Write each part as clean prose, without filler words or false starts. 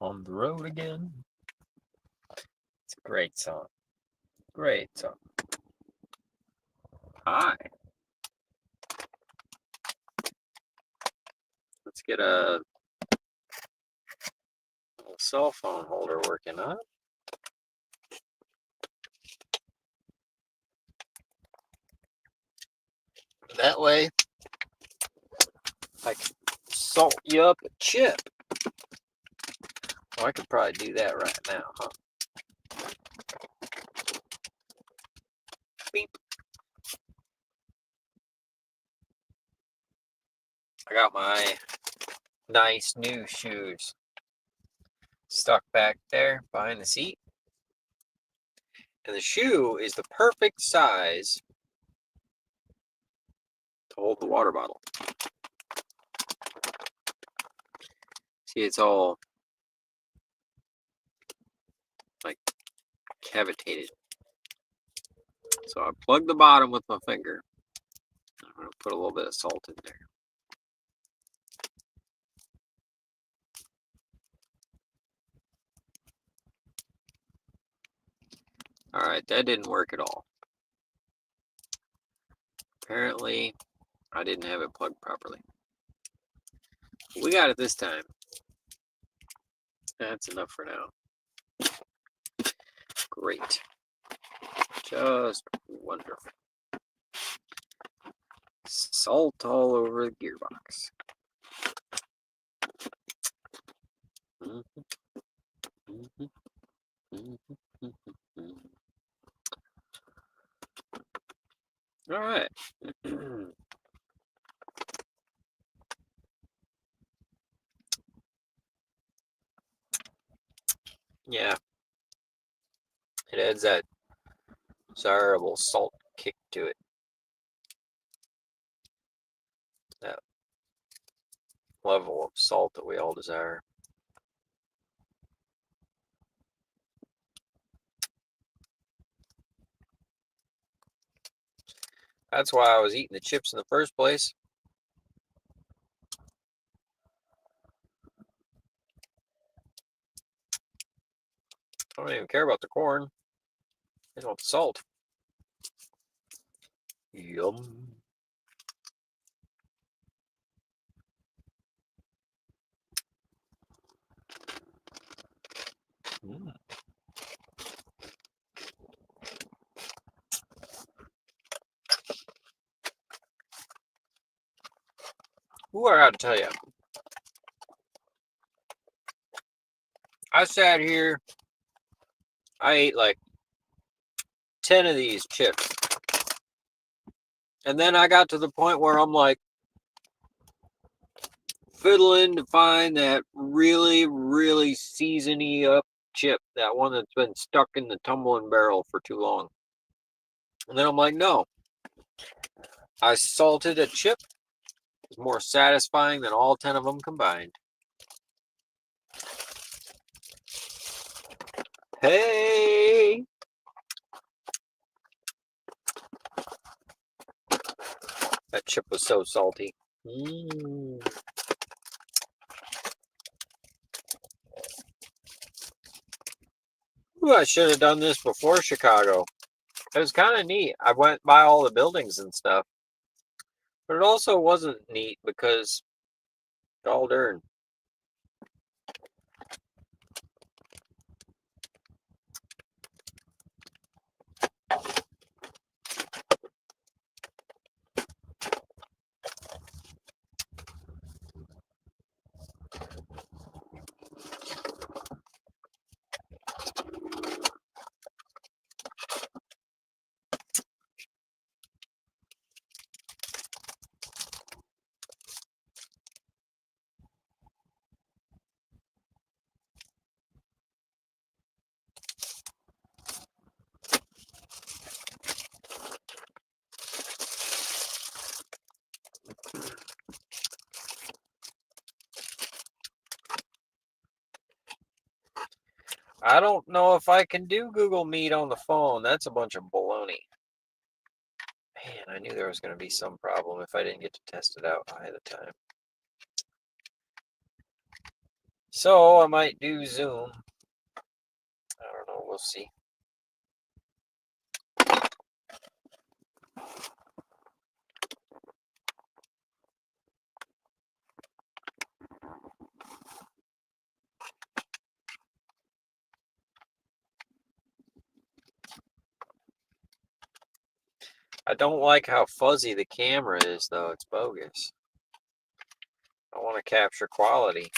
On the road again. It's a great song. Great song. Hi. Let's get a cell phone holder working, huh? That way, I can salt you up a chip. Oh, I could probably do that right now, huh? Beep. I got my nice new shoes stuck back there behind the seat. And the shoe is the perfect size to hold the water bottle. See, it's all like cavitated. So I plug the bottom with my finger. I'm going to put a little bit of salt in there. All right, that didn't work at all. Apparently, I didn't have it plugged properly. We got it this time. That's enough for now. Great. Just wonderful. Salt all over the gearbox. All right. Yeah. It adds that desirable salt kick to it. That level of salt that we all desire. That's why I was eating the chips in the first place. I don't even care about the corn. I want the salt. Yum. Mm. Ooh, I gotta tell you, I sat here, I ate like 10 of these chips. And then I got to the point where I'm like fiddling to find that really, really seasony up chip, that one that's been stuck in the tumbling barrel for too long. And then I'm like, no, I salted a chip. It's more satisfying than all 10 of them combined. Hey! That chip was so salty. Ooh, I should have done this before Chicago. It was kind of neat. I went by all the buildings and stuff. But it also wasn't neat because, oh darn. I don't know if I can do Google Meet on the phone. That's a bunch of baloney. Man, I knew there was going to be some problem if I didn't get to test it out ahead of time. So I might do Zoom. I don't know. We'll see. I don't like how fuzzy the camera is, though. It's bogus. I want to capture quality.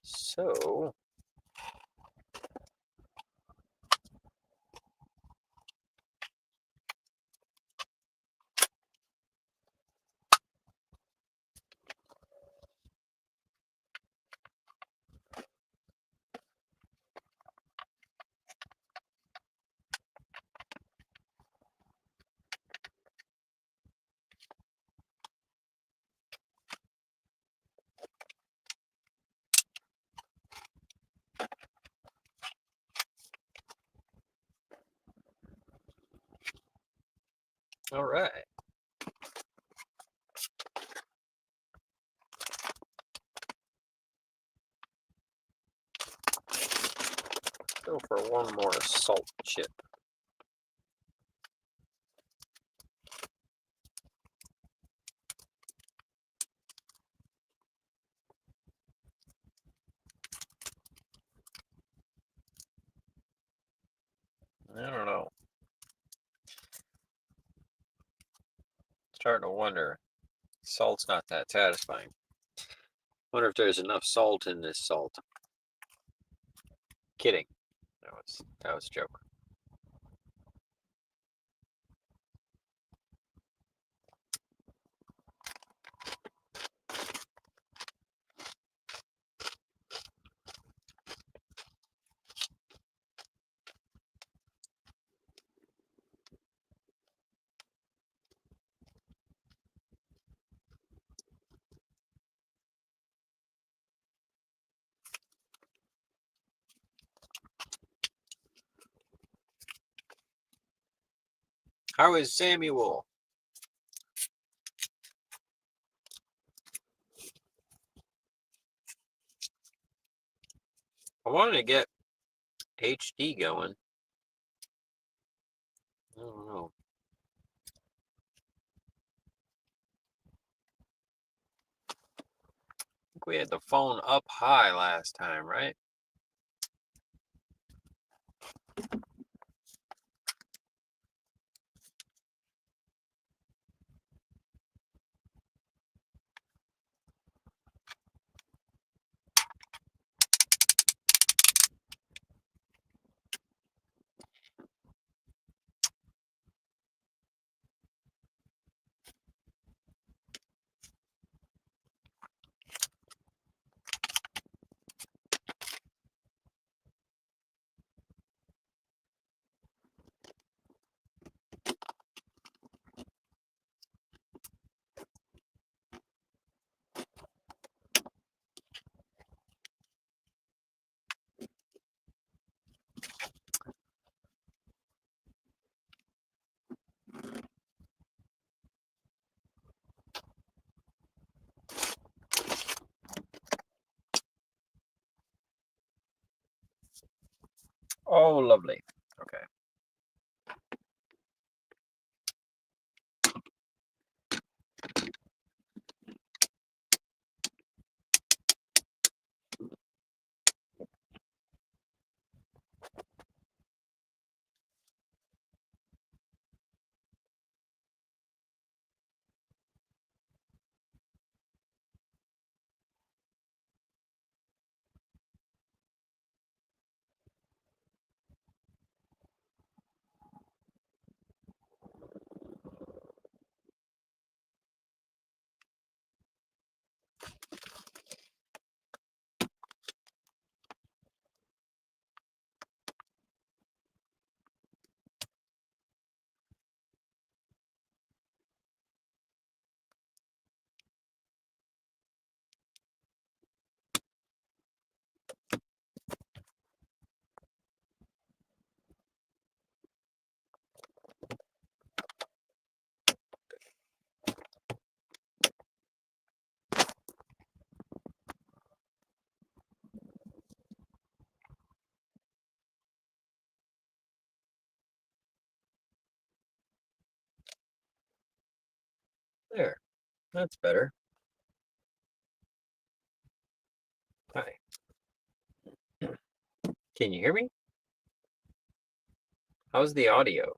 So, all right. Go for one more salt chip. I don't know. Starting to wonder. Salt's not that satisfying. Wonder if there's enough salt in this salt. Kidding. That was a joke. How is Samuel? I wanted to get HD going. I don't know. I think we had the phone up high last time, right? Oh, lovely. Okay. There. That's better. Hi. Can you hear me? How's the audio?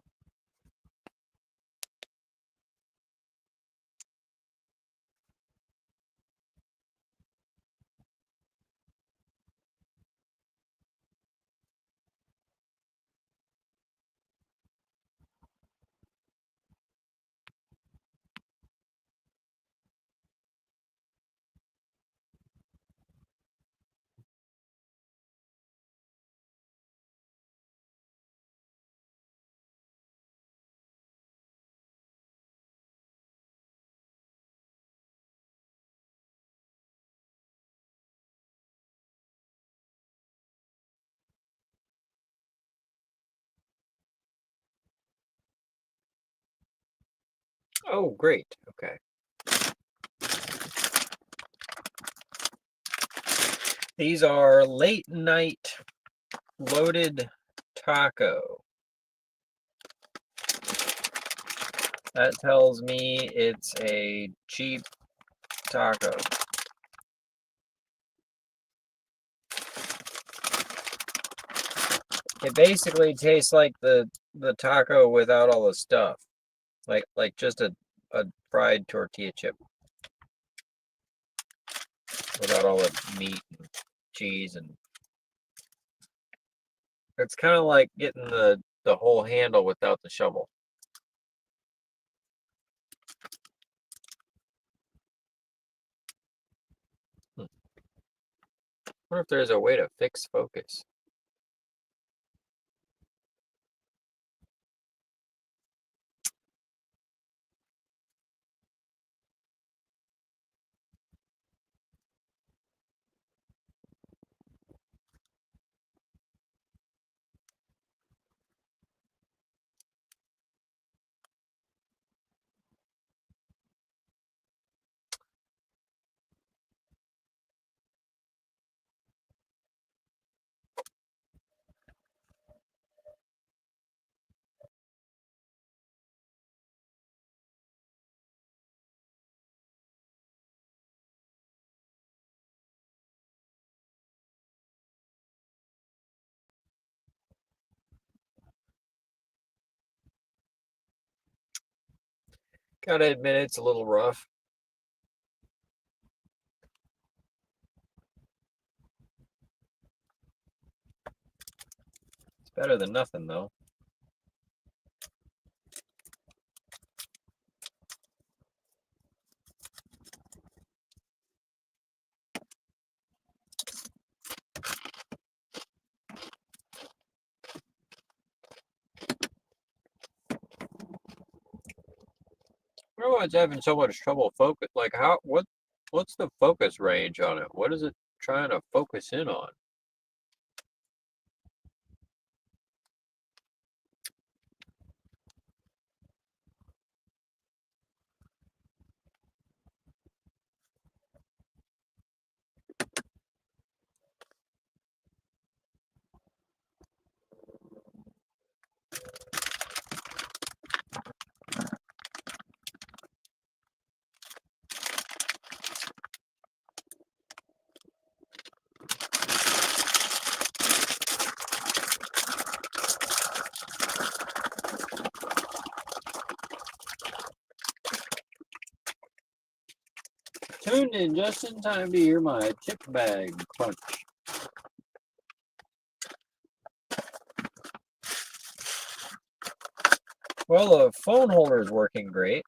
Oh, great. Okay. These are late night loaded taco. That tells me it's a cheap taco. It basically tastes like the taco without all the stuff. Like just a fried tortilla chip without all the meat and cheese, and it's kind of like getting the whole handle without the shovel. I wonder if there's a way to fix focus. Gotta admit, it's a little rough. It's better than nothing, though. I don't know why it's having so much trouble focus. Like, what's the focus range on it? What is it trying to focus in on? Tuned in just in time to hear my chip bag crunch. Well, the phone holder is working great.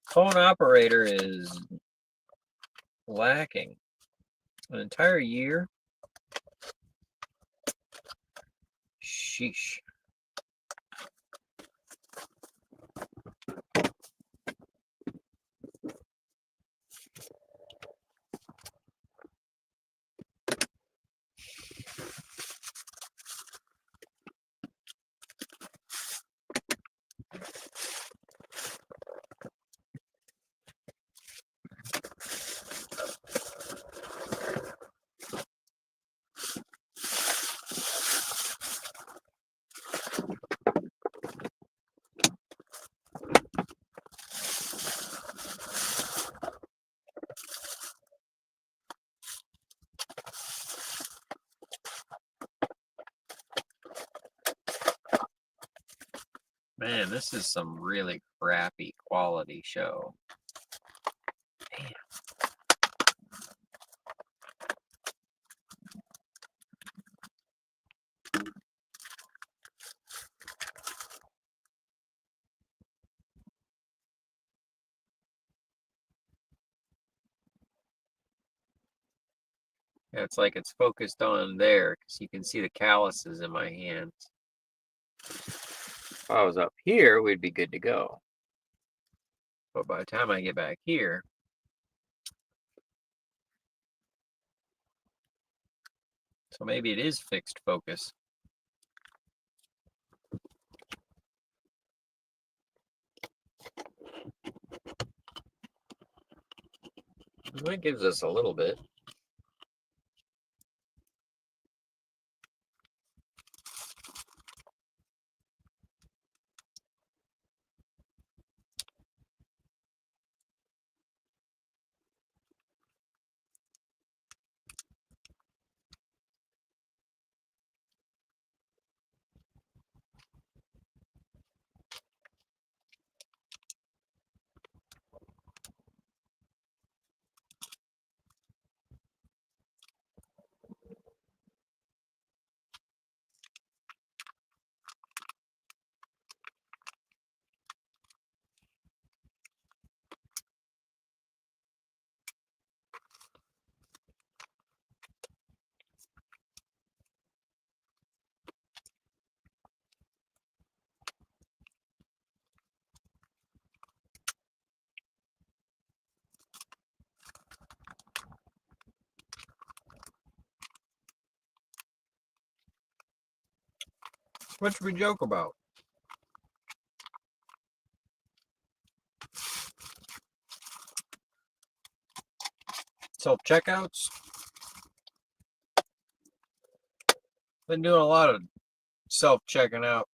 Phone operator is lacking. An entire year? Sheesh. Man, this is some really crappy quality show. Damn. Yeah, it's like it's focused on there because you can see the calluses in my hands. If I was up here, we'd be good to go. But by the time I get back here, so maybe it is fixed focus. That gives us a little bit. What should we joke about? Self-checkouts? Been doing a lot of self-checking out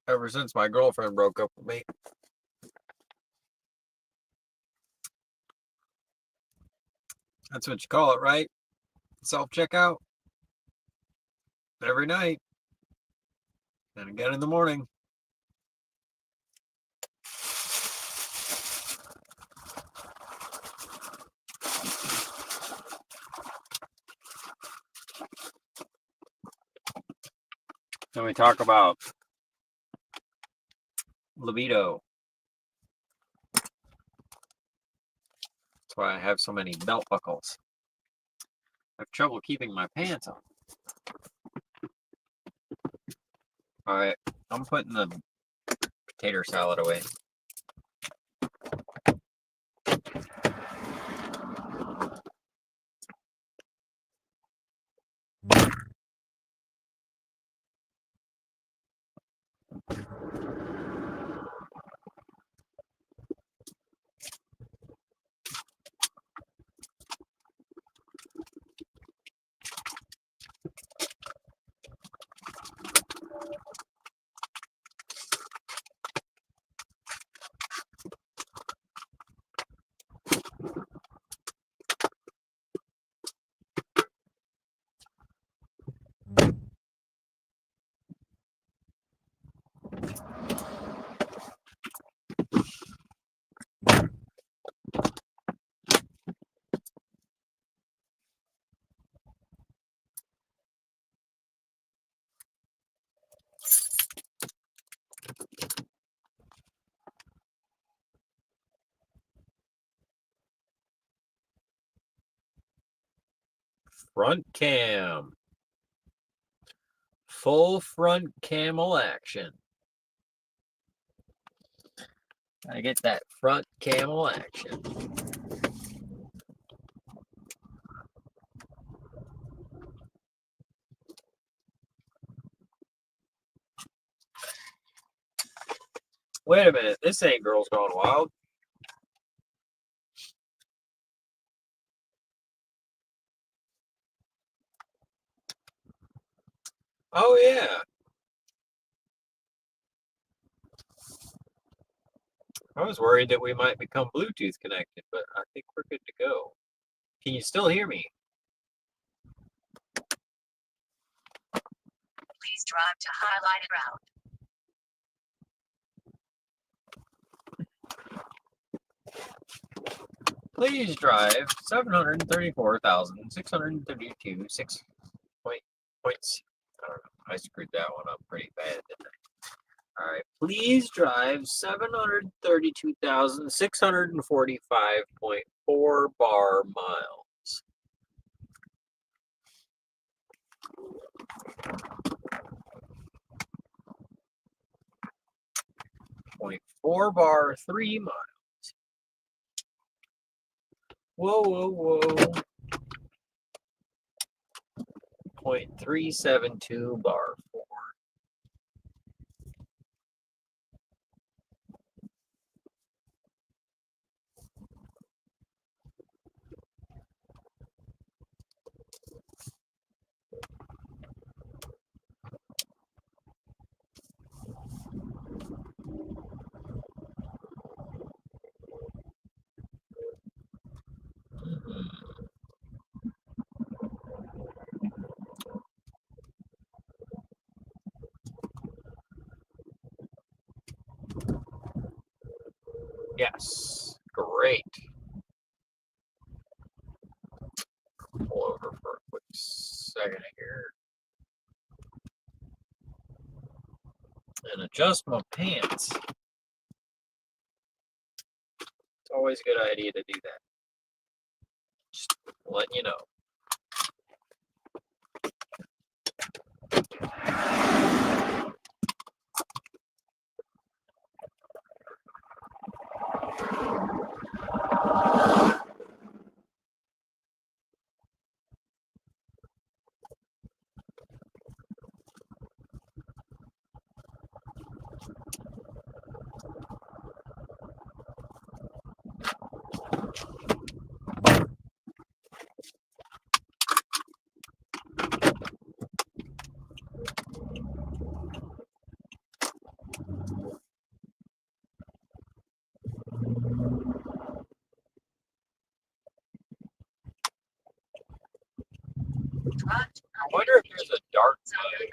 ever since my girlfriend broke up with me. That's what you call it, right? Self-checkout? Every night. And again in the morning. Then we talk about libido. That's why I have so many belt buckles. I have trouble keeping my pants on. Alright, I'm putting the potato salad away. Front cam. Full front camel action. I get that front camel action. Wait a minute, this ain't Girls Gone Wild. Oh yeah. I was worried that we might become Bluetooth connected, but I think we're good to go. Can you still hear me? Please drive to highlighted route. Please drive 734,632 6 points. I don't know. I screwed that one up pretty bad, didn't I? All right. Please drive 732,645.4 bar miles. 0.4 bar 3 miles. Whoa, whoa, whoa. 0.372 bar 4. Yes, great. Pull over for a quick second here and adjust my pants. It's always a good idea to do that. Just letting you know. I wonder if there's a dark mode.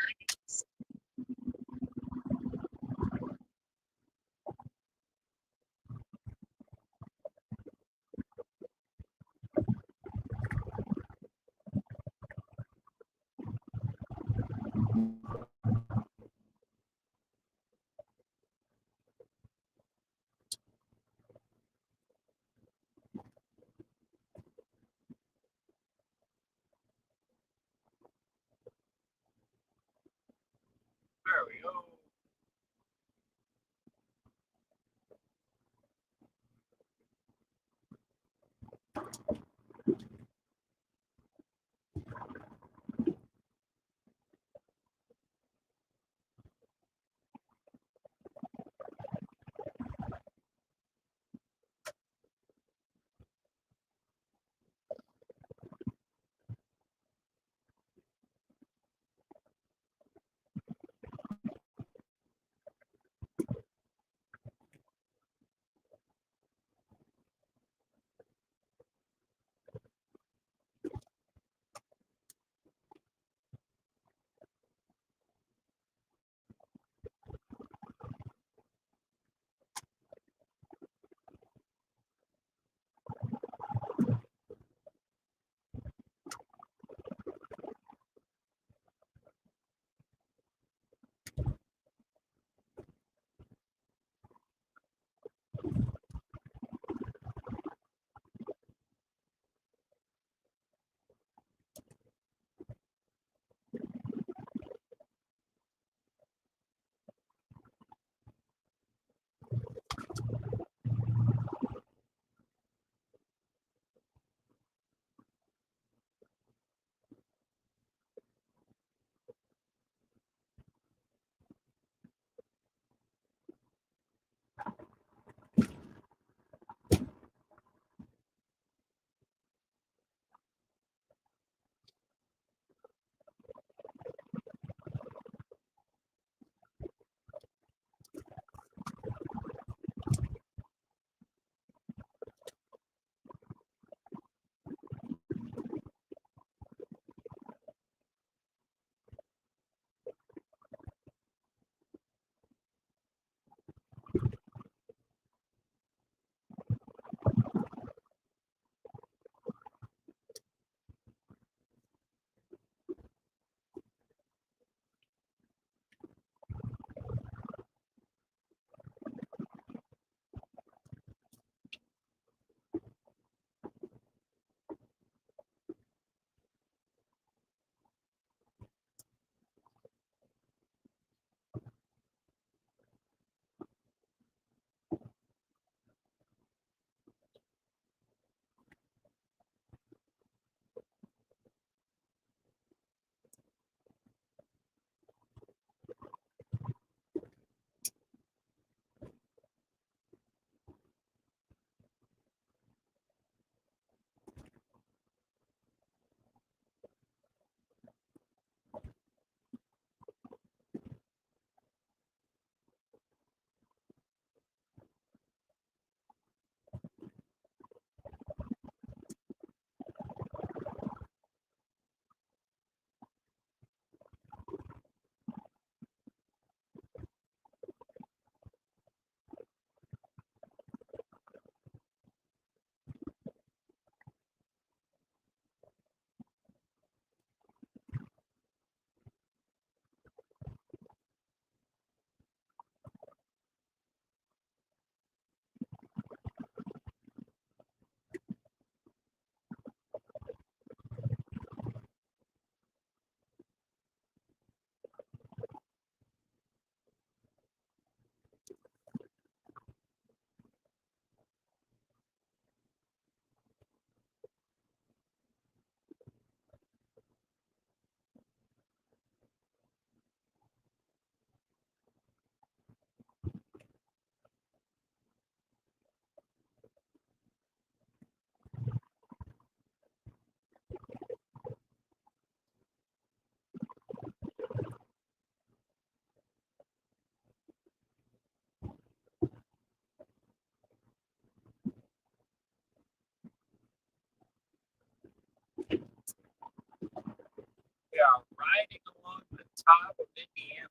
top of Indiana.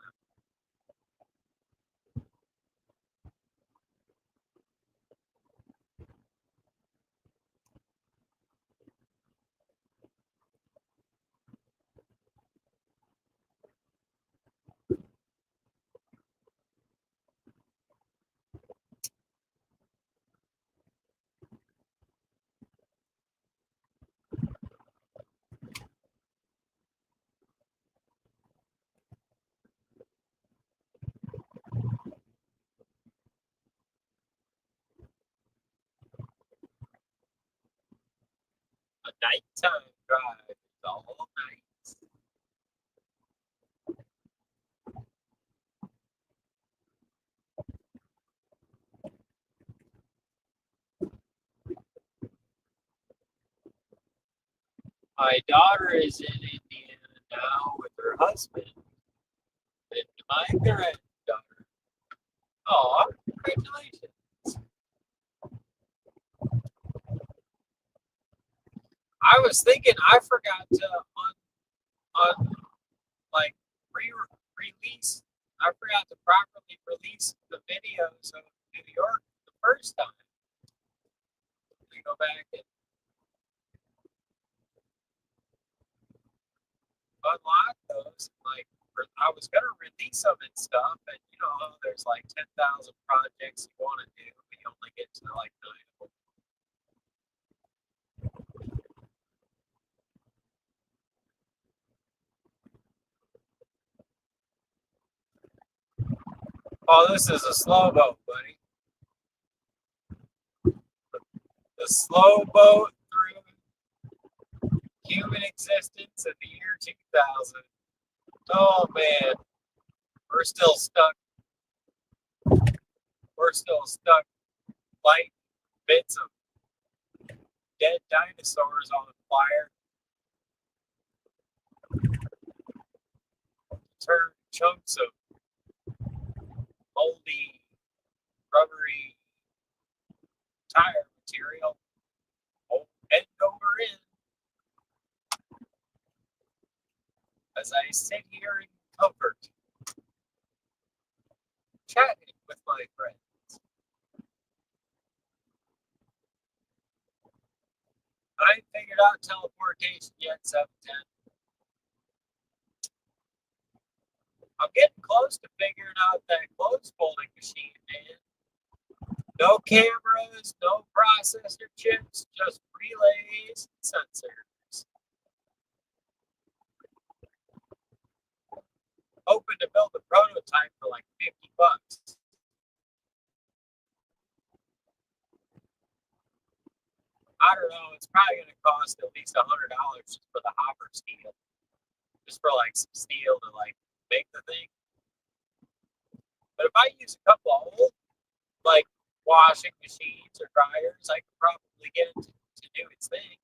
A nighttime drive is all night. My daughter is in Indiana now with her husband and my granddaughter. Oh, congratulations. I was thinking I forgot to on like release. I forgot to properly release the videos of New York the first time. We go back and unlock those. Like I was gonna release them and stuff, and you know, there's like 10,000 projects you want to do, but you only get to like 9 of them. Oh, this is a slow boat, buddy. The slow boat through human existence in the year 2000. Oh man, we're still stuck. We're still stuck. Light bits of dead dinosaurs on fire. Turn chunks of moldy, rubbery tire material end over in as I sit here in comfort, chatting with my friends. I ain't figured out teleportation yet, 710. I'm getting close to figuring out that clothes folding machine, man. No cameras, no processor chips, just relays and sensors. Hoping to build a prototype for like $50. I don't know. It's probably going to cost at least $100 just for the hopper steel, just for like some steel to like make the thing. But if I use a couple of old like washing machines or dryers, I could probably get it to do its thing.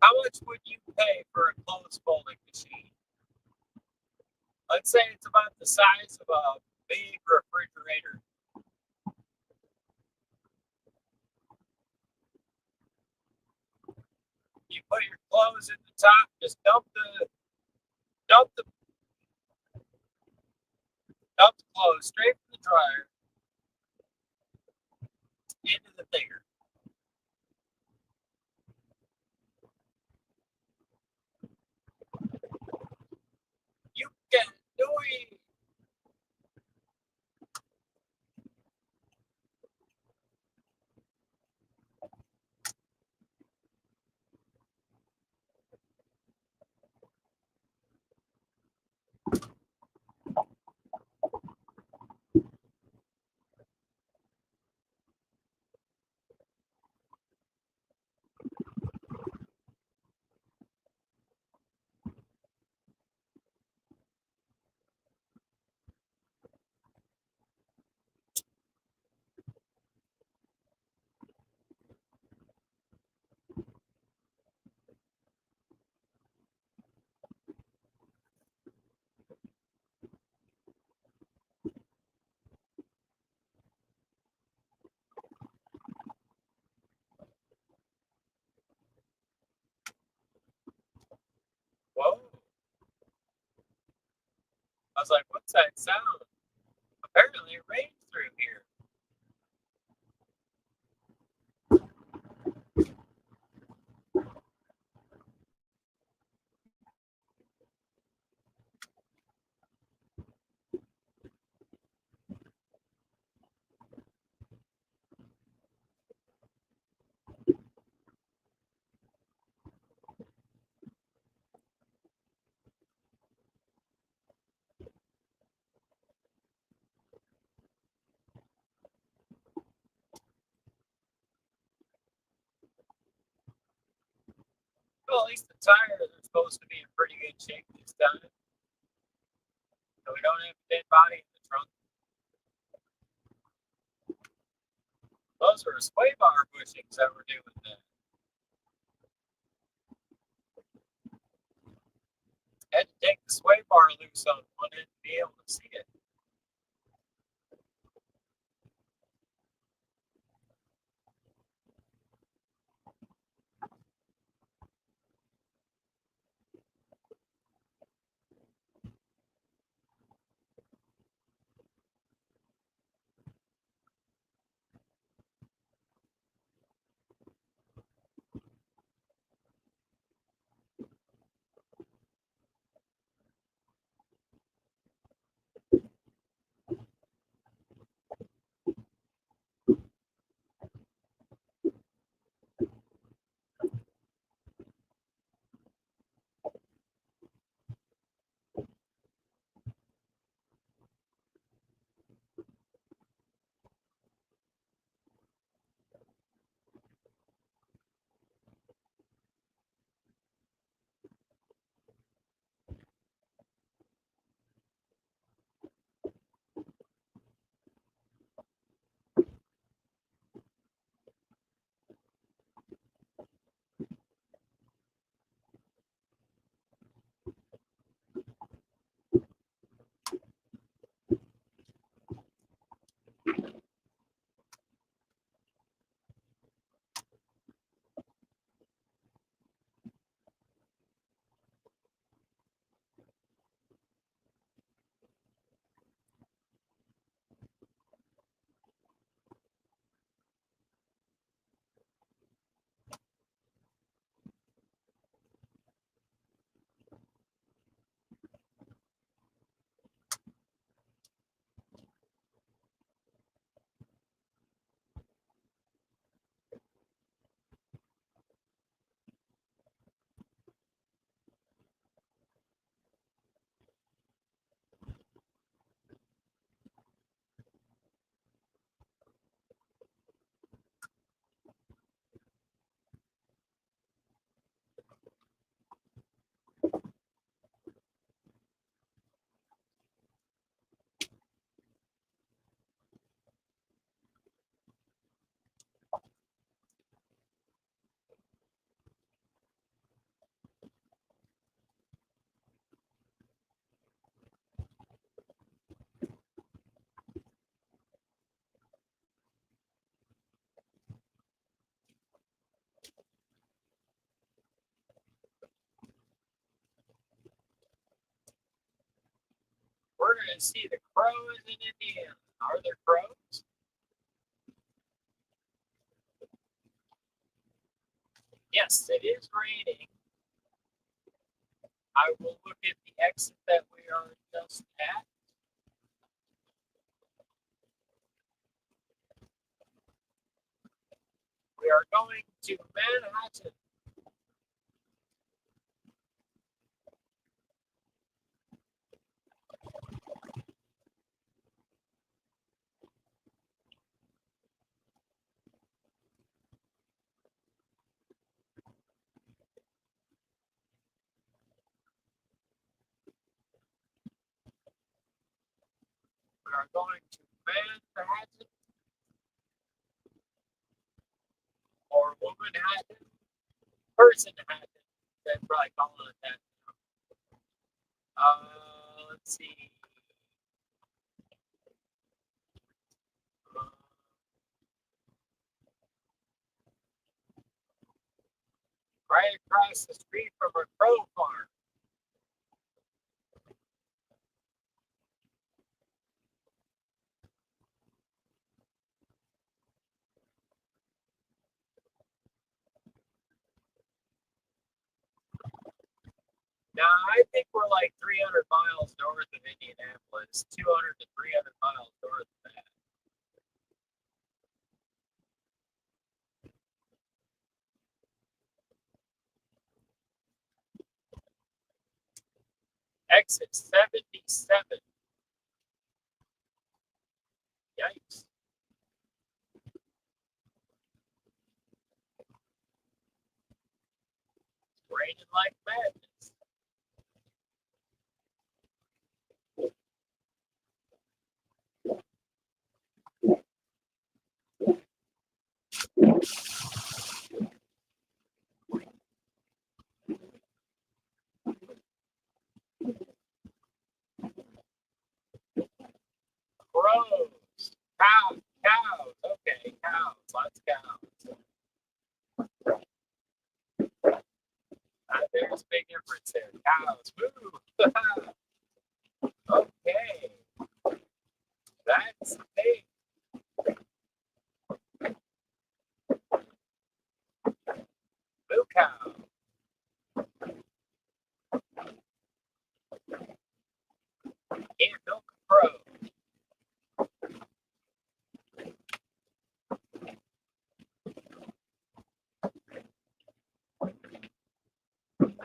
How much would you pay for a clothes folding machine? Let's say it's about the size of a big refrigerator. You put your clothes in the top, just dump the dump the clothes straight from the dryer into the thinger. You can do it. I was like, what's that sound? Apparently it rained through here. Well, at least the tires are supposed to be in pretty good shape this time. So we don't have a dead body in the trunk. Those were sway bar bushings that were doing that. Had to take the sway bar loose on one end to be able to see it. We're going to see the crows in Indiana. Are there crows? Yes, it is raining. I will look at the exit that we are just at. We are going to Manhattan. We are going to Manhattan or Womanhattan, Personhattan. They're probably calling it that. Let's see. Right across the street from a crow farm. Now, I think we're like 300 miles north of Indianapolis, 200 to 300 miles north of that. Exit 77. Yikes. It's raining like madness. Crows. Cows. Okay, cows. Lots of cows. There's a big difference there. Cows. Woo! Okay. That's big. Moo cow. Can't milk a crow.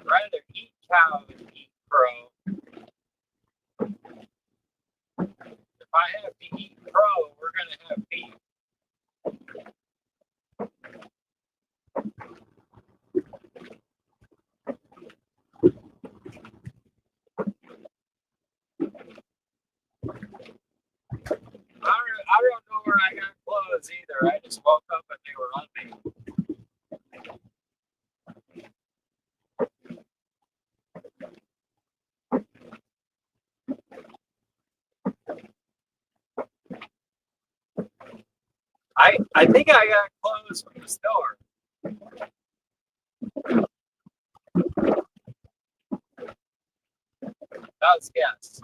Rather eat cow than eat crow. If I have to eat crow, we're going to have beef. I don't know where I got clothes either. I just woke up and they were on me. I think I got clothes from the store. That's guess.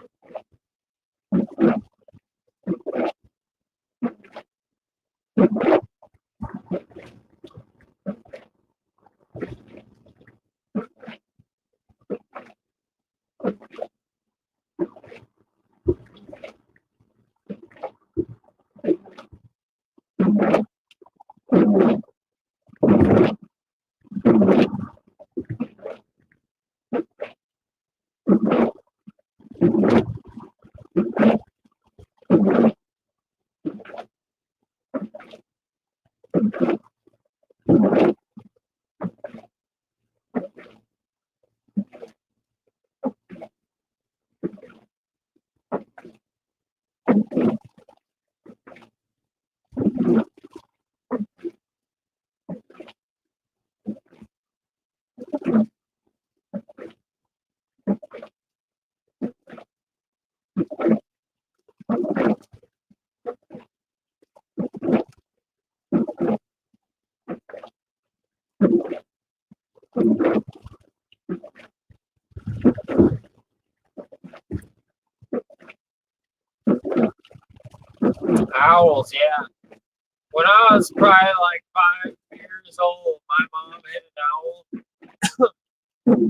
Owls, yeah. When I was probably like 5 years old, my mom hit an owl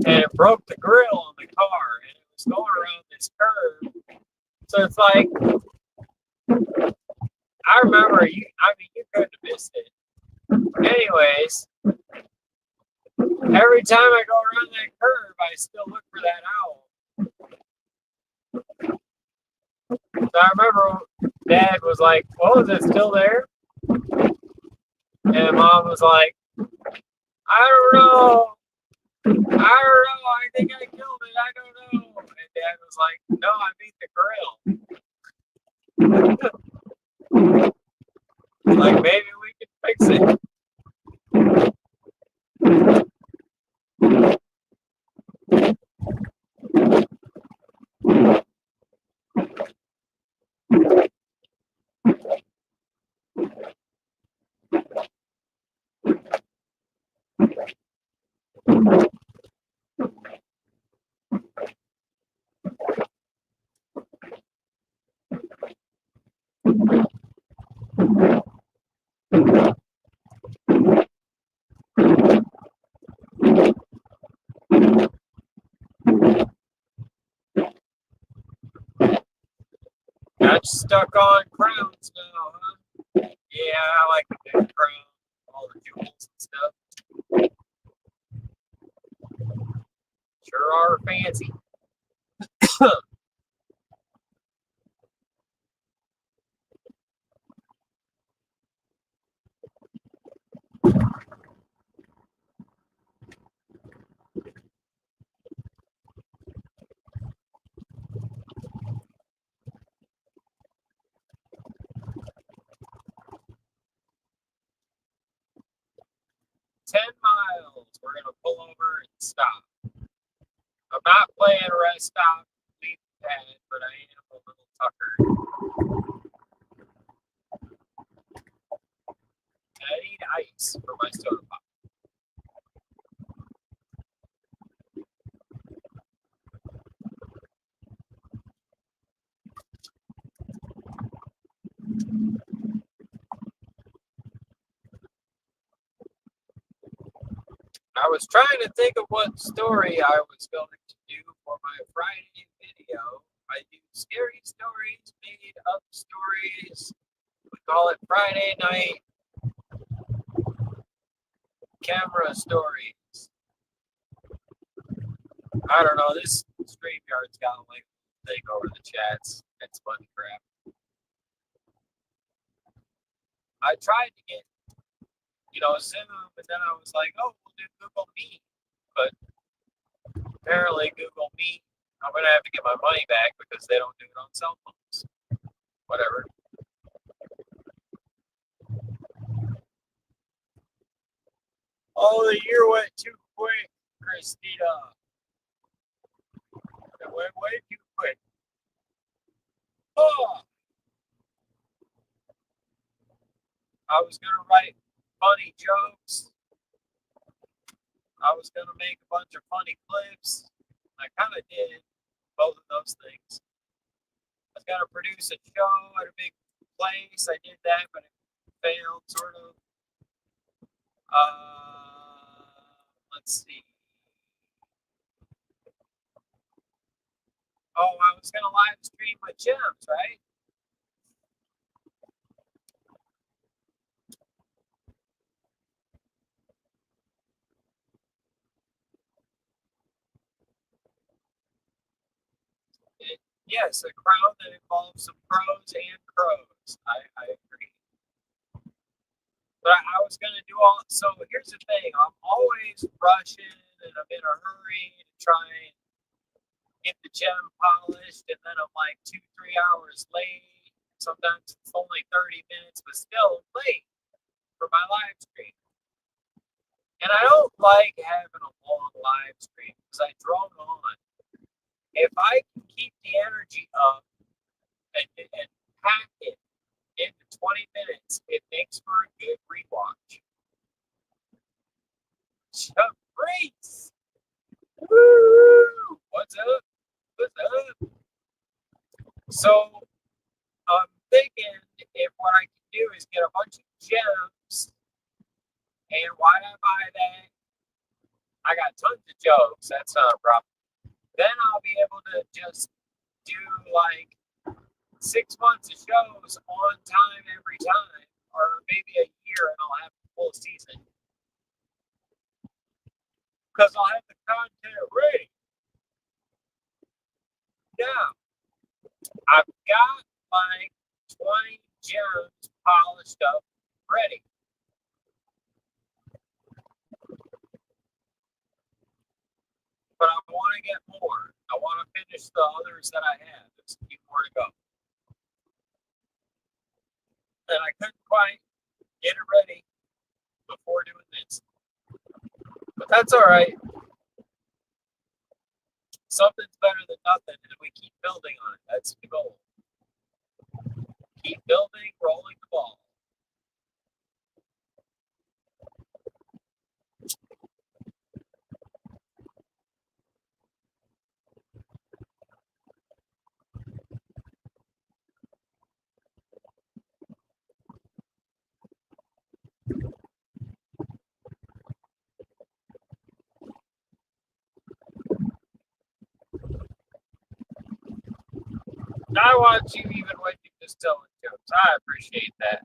and it broke the grill on the car and it was going around this curve. So it's like, I remember you couldn't have missed it. Anyways, every time I go around that curve, I still look for that owl. So I remember Dad was like, "Oh, is it still there?" And Mom was like, "I don't know. I think I killed it. I don't know." And Dad was like, "No, I beat the grill. Like maybe we can fix it." much stuck on crowns now, huh? Yeah, I like the big crown, all the jewels and stuff. Sure are fancy. 10 miles. We're going to pull over and stop. I'm not playing rest stop, leave pad, but I am a little tuckered. And I need ice for my soda pop. I was trying to think of what story I was going to do for my Friday video. I do scary stories, made up stories. We call it Friday night camera stories. I don't know. This StreamYard's got like thing over the chats. It's fun crap. I tried to get, Zoom, but then I was like, oh, we'll do Google Meet. But apparently Google Meet, I'm going to have to get my money back because they don't do it on cell phones. Whatever. Oh, the year went too quick, Christina. It went way too quick. Oh, I was going to write funny jokes. I was going to make a bunch of funny clips. I kind of did both of those things. I was going to produce a show at a big place. I did that, but it failed, sort of. Let's see. Oh, I was going to live stream with Gems, right? Yes, a crowd that involves some pros and crows. I agree. But I was going to do all. So here's the thing: I'm always rushing, and I'm in a hurry to try and get the gem polished, and then I'm like 2-3 hours late. Sometimes it's only 30 minutes, but still late for my live stream. And I don't like having a long live stream because I drone on. If I can keep the energy up and pack it into 20 minutes, it makes for a good rewatch. Grace! Woo! What's up? What's up? So I'm thinking if what I can do is get a bunch of gems, and why I buy that, I got tons of jokes. That's not a problem. Then I'll be able to just do like 6 months of shows on time every time, or maybe a year, and I'll have the full season. Because I'll have the content ready. Now, I've got like 20 gems polished up, ready. But I want to get more. I want to finish the others that I have. There's a few more to go. And I couldn't quite get it ready before doing this. But that's all right. Something's better than nothing, and we keep building on it. That's the goal. Keep building, rolling the ball. I watch you even when you just telling jokes. I appreciate that.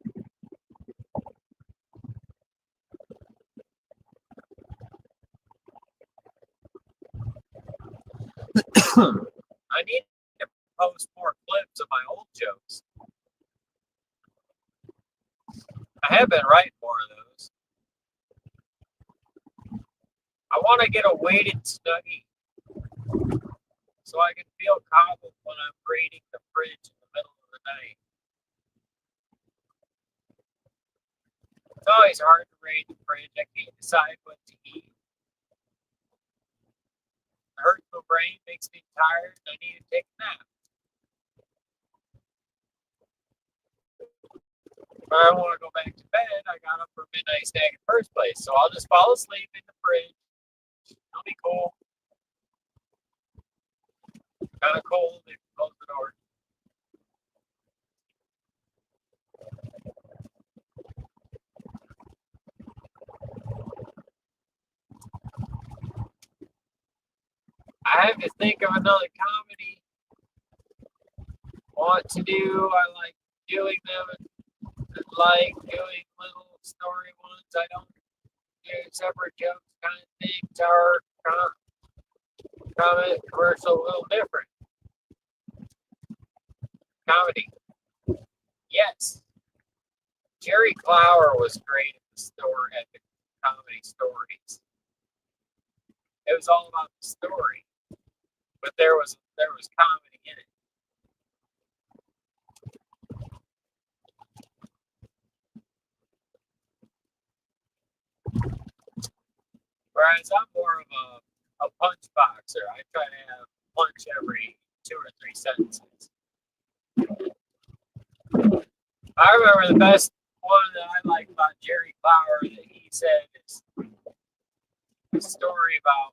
I need to post more clips of my old jokes. I have been writing more of those. I want to get a weighted Snuggie so I can feel coddled when I'm raiding the fridge in the middle of the night. It's always hard to raid the fridge. I can't decide what to eat. It hurts my brain, makes me tired, and I need to take a nap. If I don't want to go back to bed, I got up for a midnight snack in the first place, so I'll just fall asleep in the fridge. It'll be cool. Kind of cold if you close the door. I have to think of another comedy want to do. I like doing them. I like doing little story ones. I don't do separate jokes kind of things. Our comment commercial a little different. Comedy. Yes. Jerry Clower was great at the comedy stories. It was all about the story, but there was comedy in it. Whereas I'm more of a punch boxer. I try to have punch every 2 or 3 sentences. I remember the best one that I like about Jerry Clower that he said is a story about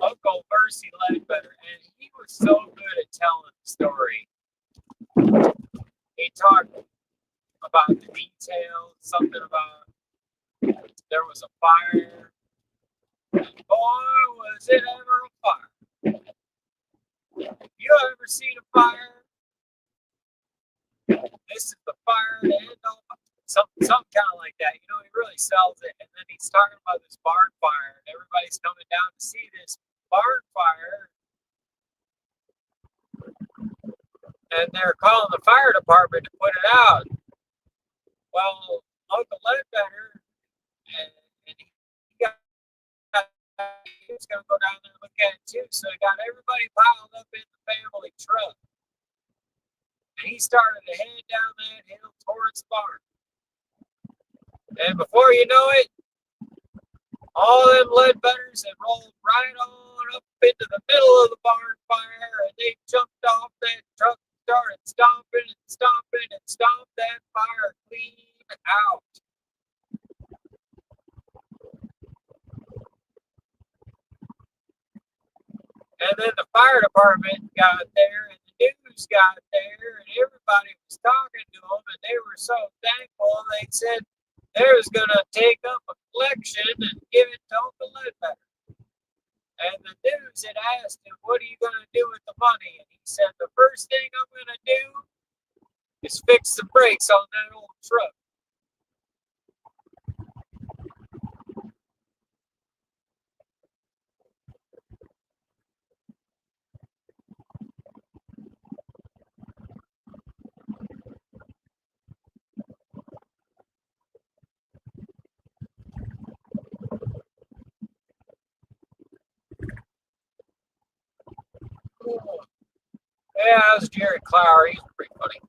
Uncle Percy Ledbetter, and he was so good at telling the story. He talked about the details, something about there was a fire. And boy, was it ever a fire. You ever seen a fire? This is the fire to end all fire. Something kind of like that. You know, he really sells it. And then he's talking about this barn fire, and everybody's coming down to see this barn fire. And they're calling the fire department to put it out. Well, Uncle Ledbetter, and he was going to go down there and look at it too. So he got everybody piled up in the family truck. And he started to head down that hill towards the barn. And before you know it, all them Ledbetters had rolled right on up into the middle of the barn fire, and they jumped off that truck and started stomping and stomping and stomped that fire clean out. And then the fire department got there, and the news got there, and everybody was talking to them, and they were so thankful. They said they was going to take up a collection and give it to Uncle Ledbetter. And the news had asked him, what are you going to do with the money? And he said, the first thing I'm going to do is fix the brakes on that old truck. Yeah, that was Jerry Clower. He's pretty funny.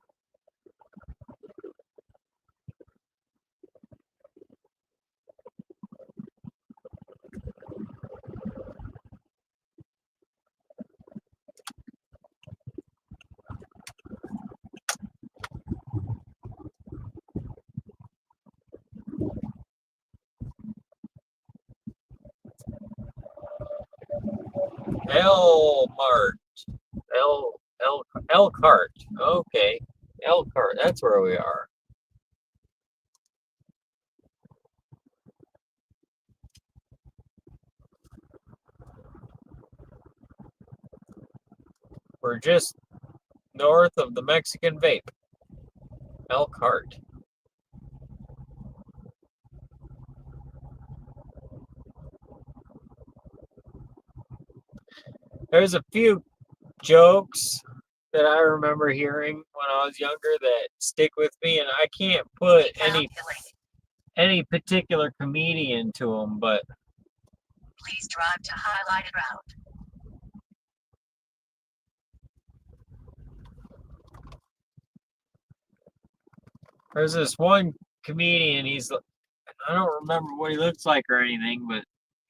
Elmart. Elkhart. Okay. Elkhart. That's where we are. We're just north of the Mexican Vape, Elkhart. There's a few jokes that I remember hearing when I was younger that stick with me, and I can't put any particular comedian to them, but please drive to highlighted route. there's this one comedian. I don't remember what he looks like or anything, but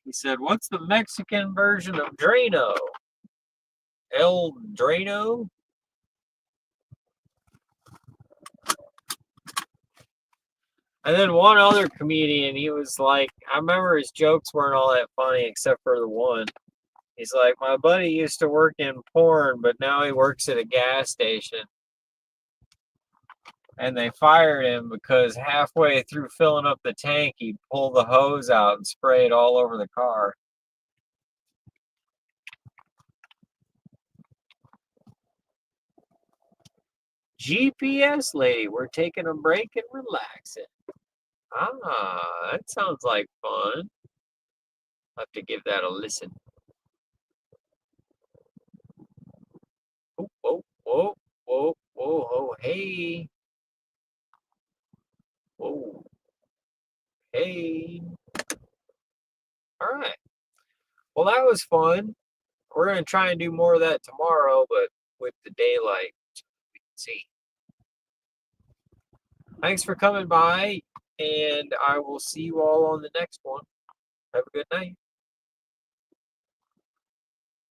he said, "What's the Mexican version of Drano? El Drano?" And then one other comedian, he was like, I remember his jokes weren't all that funny except for the one. He's like, my buddy used to work in porn, but now he works at a gas station. And they fired him because halfway through filling up the tank, he'd pull the hose out and spray it all over the car. GPS lady, we're taking a break and relaxing. Ah, that sounds like fun. I'll have to give that a listen. Oh, whoa, whoa, whoa, whoa, oh, hey. Whoa, hey. All right. Well, that was fun. We're going to try and do more of that tomorrow, but with the daylight, so we can see. Thanks for coming by, and I will see you all on the next one. Have a good night.